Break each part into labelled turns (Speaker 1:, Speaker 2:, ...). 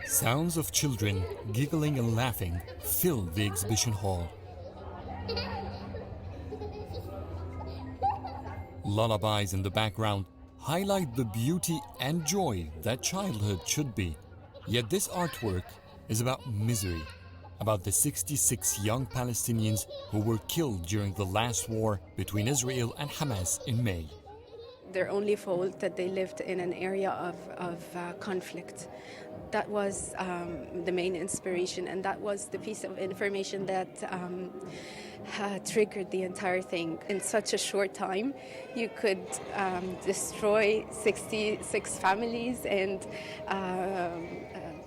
Speaker 1: Sounds of children giggling and laughing fill the exhibition hall. Lullabies in the background highlight the beauty and joy that childhood should be. Yet this artwork is about misery, about the 66 young Palestinians who were killed during the last war between Israel and Hamas in May.
Speaker 2: Their only fault that they lived in an area of conflict. That was the main inspiration, and that was the piece of information that triggered the entire thing. In such a short time, you could destroy 66 families and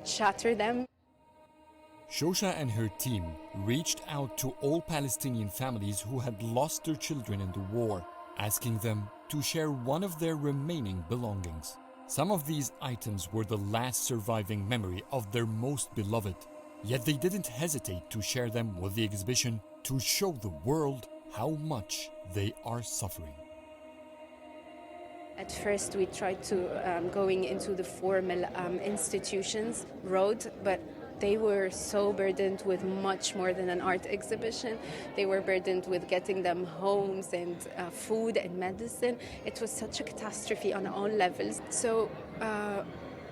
Speaker 2: shatter them.
Speaker 1: Shosha and her team reached out to all Palestinian families who had lost their children in the war, asking them to share one of their remaining belongings. Some of these items were the last surviving memory of their most beloved, yet they didn't hesitate to share them with the exhibition to show the world how much they are suffering.
Speaker 2: At first we tried to going into the formal institutions road, but they were so burdened with much more than an art exhibition. They were burdened with getting them homes and food and medicine. It was such a catastrophe on all levels. So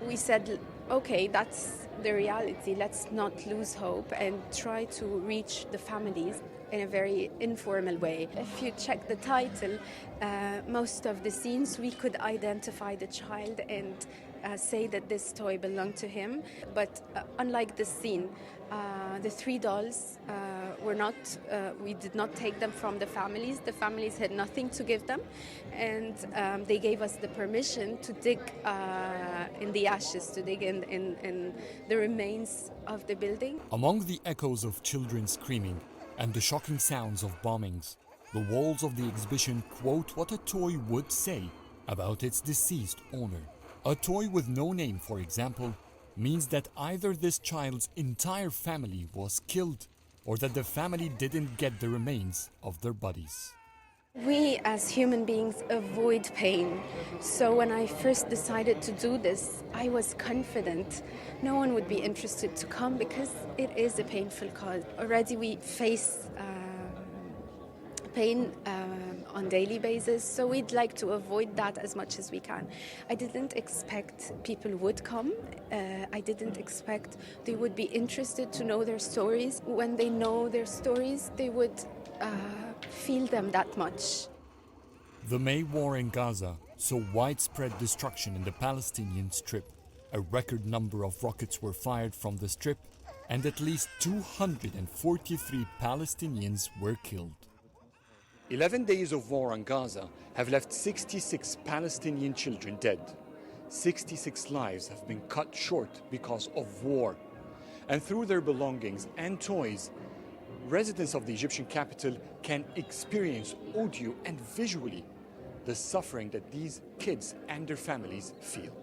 Speaker 2: we said, okay, that's the reality. Let's not lose hope and try to reach the families in a very informal way. If you check the title, most of the scenes we could identify the child and say that this toy belonged to him. But unlike this scene, the three dolls were not, we did not take them from the families. The families had nothing to give them, and they gave us the permission to dig in the ashes, to dig in the remains of the building.
Speaker 1: Among the echoes of children screaming and the shocking sounds of bombings, the walls of the exhibition quote what a toy would say about its deceased owner. A toy with no name, for example, means that either this child's entire family was killed or that the family didn't get the remains of their bodies.
Speaker 2: We as human beings avoid pain. So when I first decided to do this, I was confident no one would be interested to come because it is a painful cause. Already we face pain on daily basis, so we'd like to avoid that as much as we can. I didn't expect people would come. I didn't expect they would be interested to know their stories. When they know their stories, they would feel them that much.
Speaker 1: The May war in Gaza saw widespread destruction in the Palestinian Strip. A record number of rockets were fired from the Strip, and at least 243 Palestinians were killed. 11 days of war on Gaza have left 66 Palestinian children dead. 66 lives have been cut short because of war. And through their belongings and toys, residents of the Egyptian capital can experience audio and visually the suffering that these kids and their families feel.